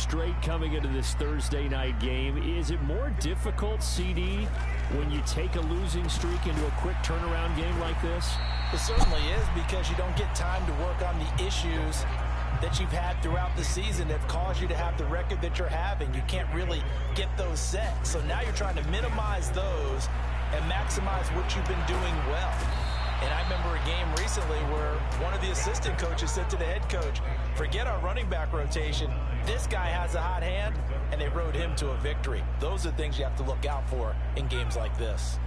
straight coming into this Thursday night game. Is it more difficult, CD, when you take a losing streak into a quick turnaround game like this? It certainly is, because you don't get time to work on the issues that you've had throughout the season that have caused you to have the record that you're having. You can't really get those set. So now you're trying to minimize those and maximize what you've been doing well. And I remember a game recently where one of the assistant coaches said to the head coach, forget our running back rotation. This guy has a hot hand, and they rode him to a victory. Those are things you have to look out for in games like this.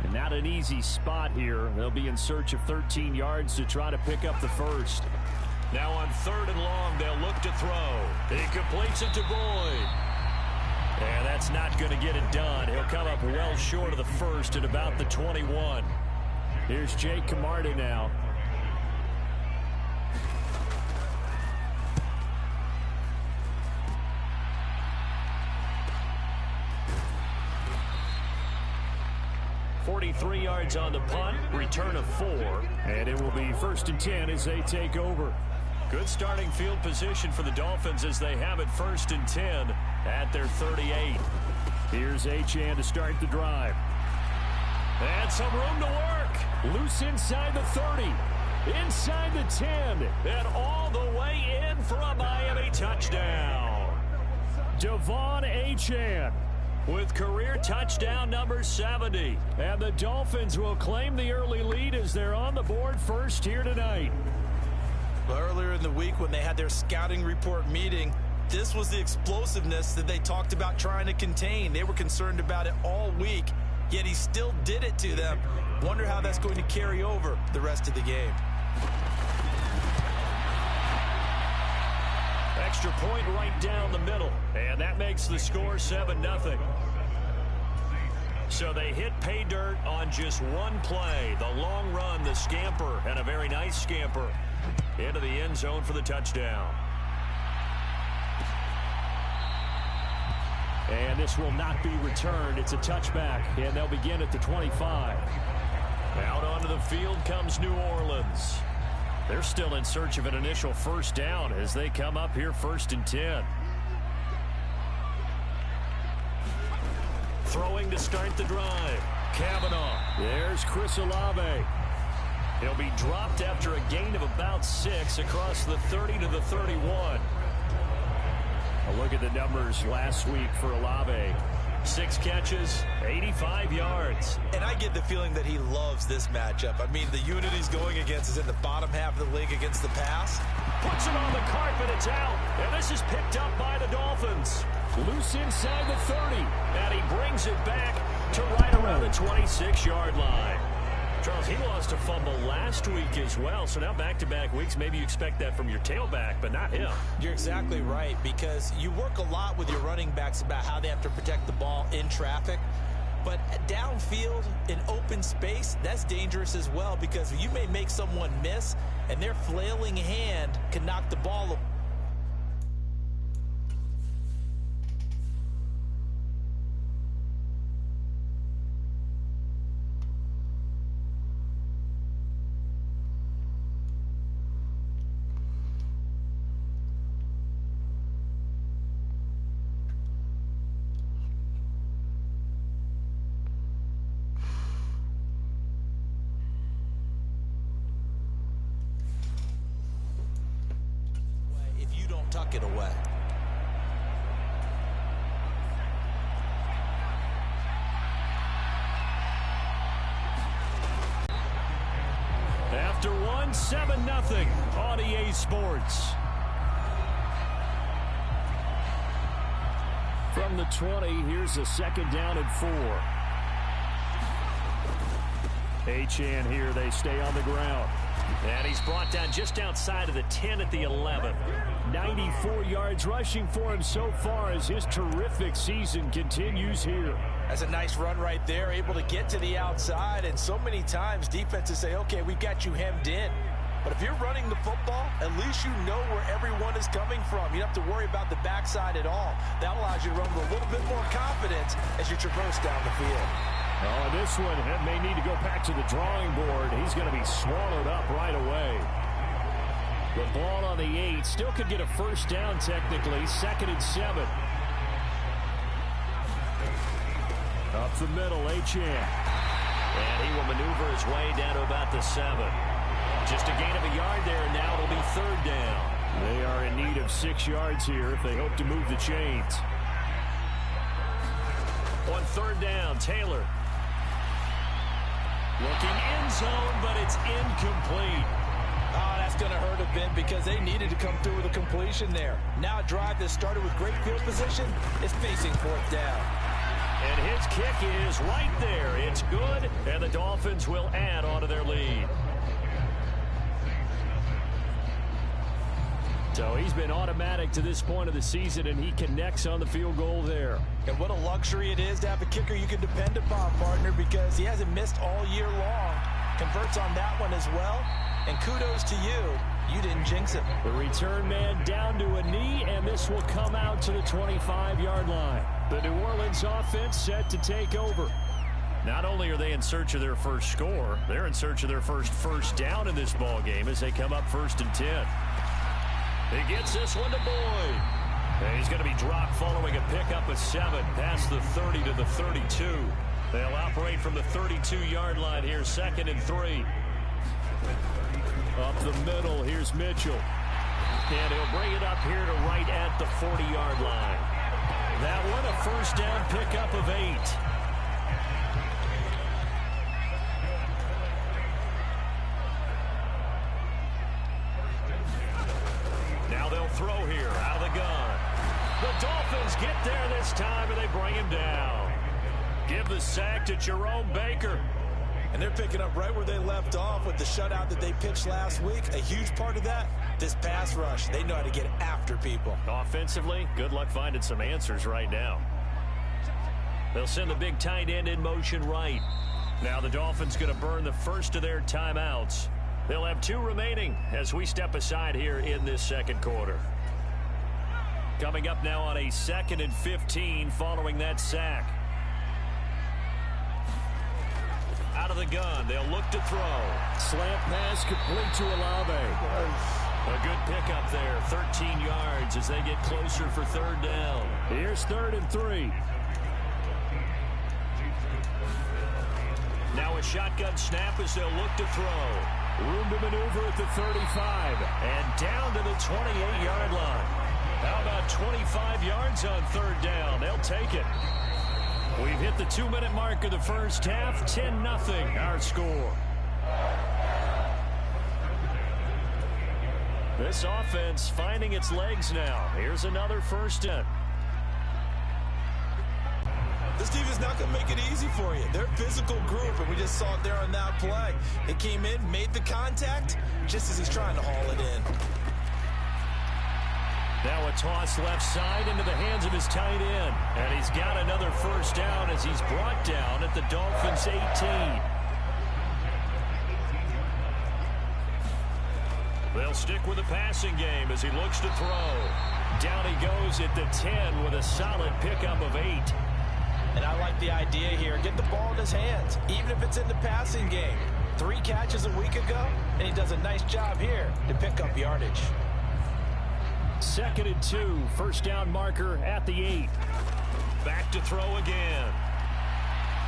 And not an easy spot here. They'll be in search of 13 yards to try to pick up the first. Now on 3rd and long, they'll look to throw. He completes it to Boyd. And that's not going to get it done. He'll come up well short of the first at about the 21. Here's Jake Camarda now. .43 yards on the punt, return of 4, and it will be 1st and 10 as they take over. Good starting field position for the Dolphins as they have it 1st and 10 at their 38. Here's Achane to start the drive. And some room to work. Loose inside the 30. Inside the 10. And all the way in for a Miami touchdown. Devon Achane with career touchdown number 70. And the Dolphins will claim the early lead as they're on the board first here tonight. Well, earlier in the week when they had their scouting report meeting, this was the explosiveness that they talked about trying to contain. They were concerned about it all week, yet he still did it to them. Wonder how that's going to carry over the rest of the game. Extra point right down the middle, and that makes the score 7-0. So they hit pay dirt on just one play. The long run, the scamper, and a very nice scamper into the end zone for the touchdown. And this will not be returned. It's a touchback, and they'll begin at the 25. Out onto the field comes New Orleans. They're still in search of an initial first down as they come up here 1st and 10. Throwing to start the drive. Kavanaugh. There's Chris Olave. He'll be dropped after a gain of about 6 across the 30 to the 31. A look at the numbers last week for Olave. 6 catches, 85 yards. And I get the feeling that he loves this matchup. I mean, the unit he's going against is in the bottom half of the league against the pass. Puts it on the carpet, it's out. And this is picked up by the Dolphins. Loose inside the 30. And he brings it back to right around the 26-yard line. Charles, he lost a fumble last week as well, so now back-to-back weeks, maybe you expect that from your tailback, but not him. You're exactly right, because you work a lot with your running backs about how they have to protect the ball in traffic, but downfield in open space, that's dangerous as well, because you may make someone miss, and their flailing hand can knock the ball away. Tuck it away. After one, 7-0 on EA Sports. From the 20, here's a 2nd down and 4. Achane here, they stay on the ground. And he's brought down just outside of the 10 at the 11. 94 yards rushing for him so far as his terrific season continues here. That's a nice run right there, able to get to the outside, and so many times defenses say, okay, we've got you hemmed in. But if you're running the football, at least you know where everyone is coming from. You don't have to worry about the backside at all. That allows you to run with a little bit more confidence as you traverse down the field. Oh, this one may need to go back to the drawing board. He's going to be swallowed up right away. The ball on the 8. Still could get a first down technically. 2nd and 7. Up the middle, Achane. And he will maneuver his way down to about the 7. Just a gain of a yard there, and now it'll be 3rd down. They are in need of 6 yards here if they hope to move the chains. On 3rd down, Taylor. Looking end zone, but it's incomplete. Oh, that's going to hurt a bit because they needed to come through with a completion there. Now a drive that started with great field position is facing 4th down. And his kick is right there. It's good, and the Dolphins will add on to their lead. So he's been automatic to this point of the season, and he connects on the field goal there. And what a luxury it is to have a kicker you can depend upon, partner, because he hasn't missed all year long. Converts on that one as well. And kudos to you. You didn't jinx it. The return man down to a knee, and this will come out to the 25-yard line. The New Orleans offense set to take over. Not only are they in search of their first score, they're in search of their first down in this ball game as they come up 1st and 10. He gets this one to Boyd. And he's going to be dropped following a pickup of 7 past the 30 to the 32. They'll operate from the 32-yard line here, 2nd and 3. Up the middle, here's Mitchell. And he'll bring it up here to right at the 40-yard line. That one a first down pickup of 8. Now they'll throw here out of the gun. The Dolphins get there this time, and they bring him down. Give the sack to Jerome Baker. And they're picking up right where they left off with the shutout that they pitched last week. A huge part of that, this pass rush. They know how to get after people. Offensively, good luck finding some answers right now. They'll send the big tight end in motion right. Now the Dolphins going to burn the first of their timeouts. They'll have 2 remaining as we step aside here in this 2nd quarter. Coming up now on a 2nd and 15 following that sack. Out of the gun, they'll look to throw. Slant pass complete to Olave. A good pickup there, 13 yards as they get closer for 3rd down. Here's 3rd and 3. Now a shotgun snap as they'll look to throw. Room to maneuver at the 35. And down to the 28-yard line. How about 25 yards on 3rd down? They'll take it. We've hit the 2-minute mark of the first half. 10-0 our score. This offense finding its legs now. Here's another first down. This defense is not going to make it easy for you. They're a physical group, and we just saw it there on that play. They came in, made the contact, just as he's trying to haul it in. Now a toss left side into the hands of his tight end. And he's got another first down as he's brought down at the Dolphins' 18. They'll stick with the passing game as he looks to throw. Down he goes at the 10 with a solid pickup of 8. And I like the idea here. Get the ball in his hands, even if it's in the passing game. 3 catches a week ago, and he does a nice job here to pick up yardage. 2nd and 2, first down marker at the 8. Back to throw again.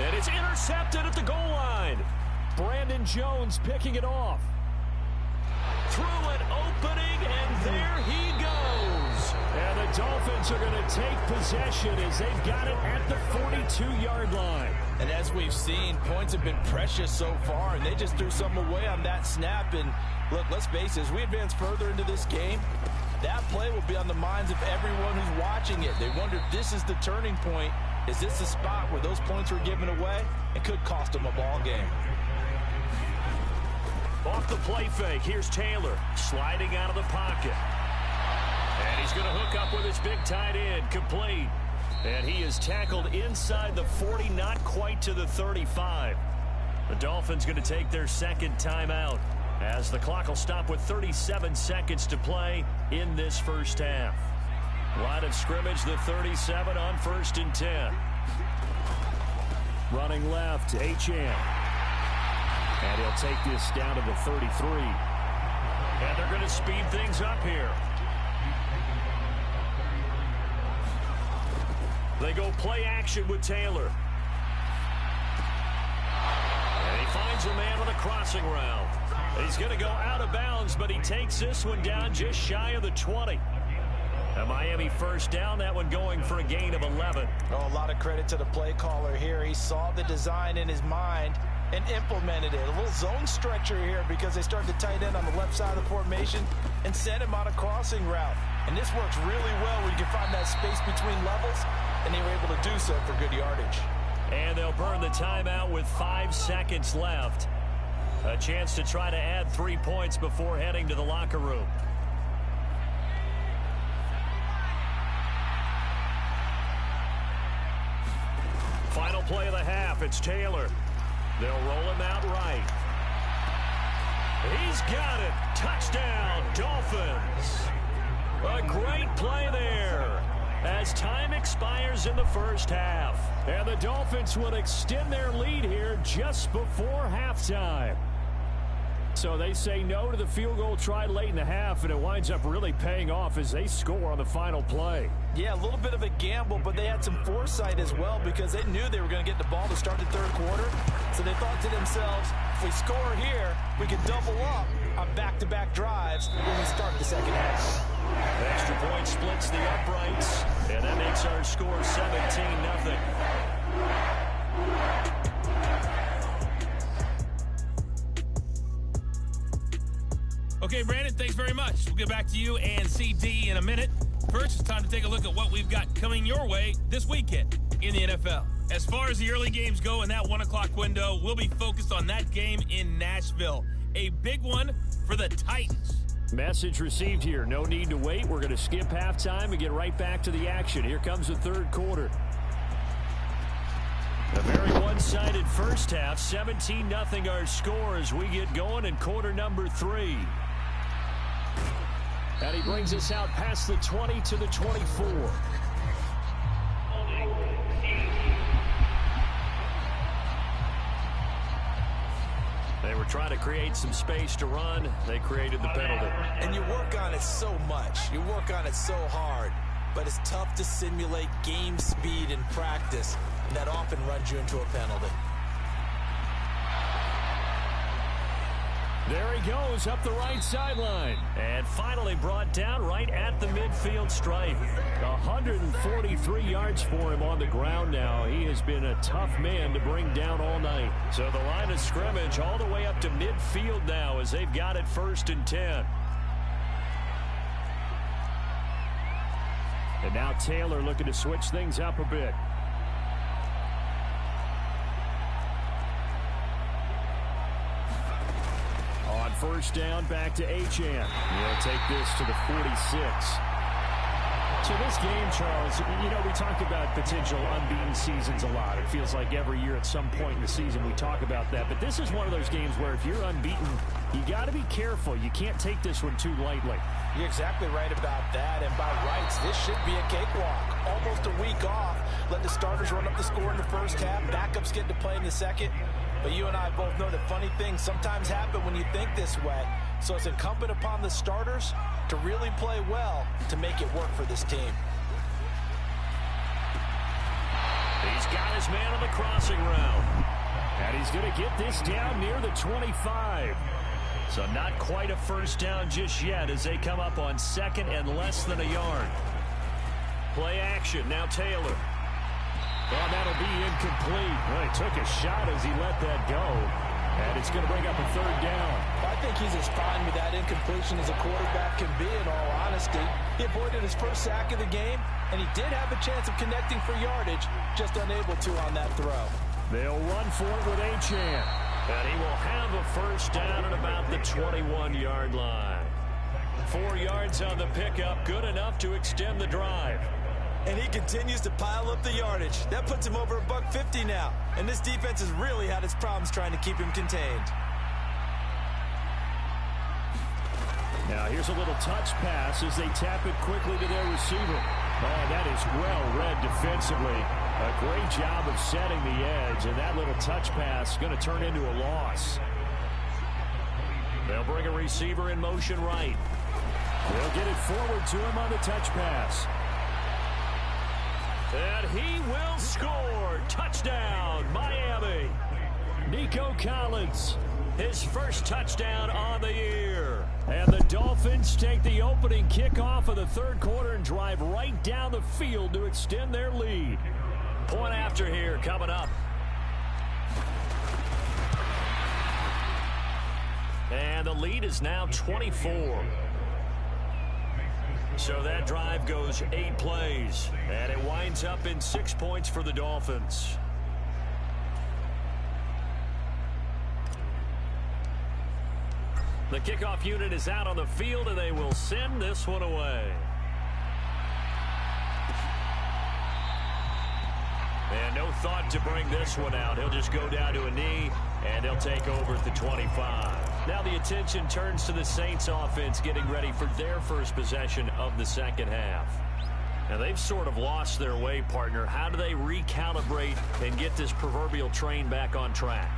And it's intercepted at the goal line. Brandon Jones picking it off. Through an opening, and there he goes. And the Dolphins are going to take possession as they've got it at the 42-yard line. And as we've seen, points have been precious so far, and they just threw something away on that snap. And look, let's face it, as we advance further into this game, that play will be on the minds of everyone who's watching it. They wonder if this is the turning point. Is this the spot where those points were given away? It could cost them a ball game. Off the play fake, here's Taylor sliding out of the pocket. And he's going to hook up with his big tight end, complete. And he is tackled inside the 40, not quite to the 35. The Dolphins going to take their 2nd timeout as the clock will stop with 37 seconds to play in this first half. Line of scrimmage, the 37 on 1st and 10. Running left, Achane. And he'll take this down to the 33. And they're going to speed things up here. They go play action with Taylor. And he finds a man on the crossing route. He's going to go out of bounds, but he takes this one down just shy of the 20. A Miami first down, that one going for a gain of 11. Oh, a lot of credit to the play caller here. He saw the design in his mind and implemented it. A little zone stretcher here because they started to tight end on the left side of the formation and sent him on a crossing route. And this works really well when you can find that space between levels, and they were able to do so for good yardage. And they'll burn the timeout with 5 seconds left. A chance to try to add 3 points before heading to the locker room. Final play of the half, it's Taylor. They'll roll him out right. He's got it. Touchdown, Dolphins. A great play there as time expires in the first half. And the Dolphins will extend their lead here just before halftime. So they say no to the field goal try late in the half, and it winds up really paying off as they score on the final play. Yeah, a little bit of a gamble, but they had some foresight as well because they knew they were going to get the ball to start the third quarter. So they thought to themselves, if we score here, we can double up on back-to-back drives when we start the second half. The extra point splits the uprights, and that makes our score 17-0. Okay, Brandon, thanks very much. We'll get back to you and CD in a minute. First, it's time to take a look at what we've got coming your way this weekend in the NFL. As far as the early games go in that 1 o'clock window, we'll be focused on that game in Nashville. A big one for the Titans. Message received here. No need to wait. We're going to skip halftime and get right back to the action. Here comes the third quarter. A very one-sided first half. 17-0 our score as we get going in quarter number 3. And he brings us out past the 20 to the 24. They were trying to create some space to run. They created the penalty. And you work on it so much. You work on it so hard. But it's tough to simulate game speed in practice. And that often runs you into a penalty. There he goes up the right sideline. And finally brought down right at the midfield stripe. 143 yards for him on the ground now. He has been a tough man to bring down all night. So the line of scrimmage all the way up to midfield now as they've got it 1st and 10. And now Taylor looking to switch things up a bit. On first down, back to Achane. He'll take this to the 46. So this game, Charles, you know, we talk about potential unbeaten seasons a lot. It feels like every year at some point in the season we talk about that. But this is one of those games where if you're unbeaten, you got to be careful. You can't take this one too lightly. You're exactly right about that. And by rights, this should be a cakewalk. Almost a week off. Let the starters run up the score in the first half. Backups get to play in the second. But you and I both know that funny things sometimes happen when you think this way. So it's incumbent upon the starters to really play well to make it work for this team. He's got his man on the crossing route. And he's going to get this down near the 25. So not quite a first down just yet as they come up on 2nd and less than a yard. Play action. Now Taylor. Well, that'll be incomplete. Well, he took a shot as he let that go. And it's going to bring up a 3rd down. I think he's as fine with that incompletion as a quarterback can be, in all honesty. He avoided his first sack of the game, and he did have a chance of connecting for yardage, just unable to on that throw. They'll run for it with Achane. And he will have a first down at about the 21-yard line. 4 yards on the pickup, good enough to extend the drive. And he continues to pile up the yardage. That puts him over $150 now. And this defense has really had its problems trying to keep him contained. Now here's a little touch pass as they tap it quickly to their receiver. Oh, that is well read defensively. A great job of setting the edge, and that little touch pass is going to turn into a loss. They'll bring a receiver in motion right. They'll get it forward to him on the touch pass. And he will score. Touchdown, Miami. Nico Collins, his first touchdown on the year. And the Dolphins take the opening kickoff of the third quarter and drive right down the field to extend their lead. Point after here coming up. And the lead is now 24. So that drive goes 8 plays, and it winds up in 6 points for the Dolphins. The kickoff unit is out on the field, and they will send this one away. And no thought to bring this one out. He'll just go down to a knee, and he'll take over at the 25. Now the attention turns to the Saints offense getting ready for their first possession of the second half. Now they've sort of lost their way, partner. How do they recalibrate and get this proverbial train back on track?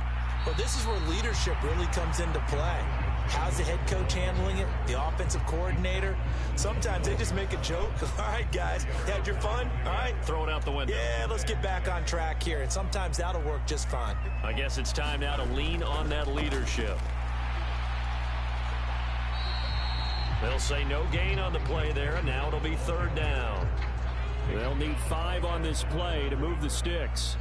Well, this is where leadership really comes into play. How's the head coach handling it? The offensive coordinator? Sometimes they just make a joke. All right, guys, had your fun? All right. Throw it out the window. Yeah, let's get back on track here. And sometimes that'll work just fine. I guess it's time now to lean on that leadership. They'll say no gain on the play there, and now it'll be third down. They'll need 5 on this play to move the sticks.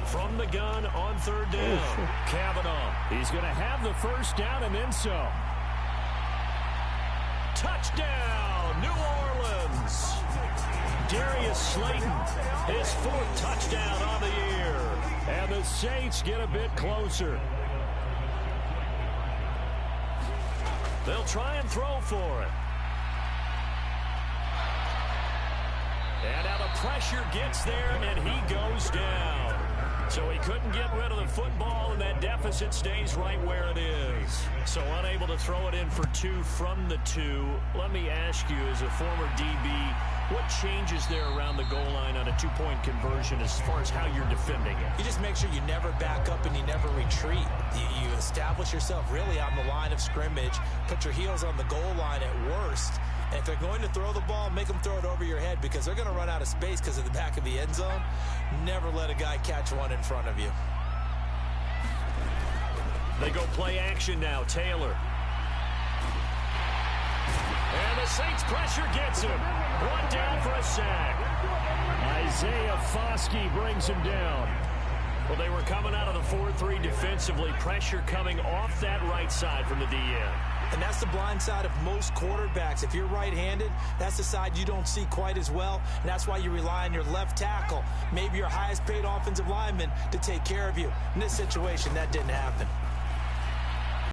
From the gun on third down, Kavanaugh. He's going to have the first down and then some. Touchdown, New Orleans. Darius Slayton, his 4th touchdown on the year. And the Saints get a bit closer. They'll try and throw for it. And now the pressure gets there, and he goes down. So he couldn't get rid of the football, and that deficit stays right where it is. So unable to throw it in for 2 from the 2. Let me ask you, as a former DB, what changes there around the goal line on a 2-point conversion as far as how you're defending it? You just make sure you never back up and you never retreat. You establish yourself really on the line of scrimmage, put your heels on the goal line at worst. And if they're going to throw the ball, make them throw it over your head because they're going to run out of space because of the back of the end zone. Never let a guy catch one in front of you. They go play action now. Taylor. And the Saints pressure gets him. 1 down for a sack. Isaiah Foskey brings him down. Well, they were coming out of the 4-3 defensively. Pressure coming off that right side from the DN. And that's the blind side of most quarterbacks. If you're right-handed, that's the side you don't see quite as well. And that's why you rely on your left tackle, maybe your highest-paid offensive lineman, to take care of you. In this situation, that didn't happen.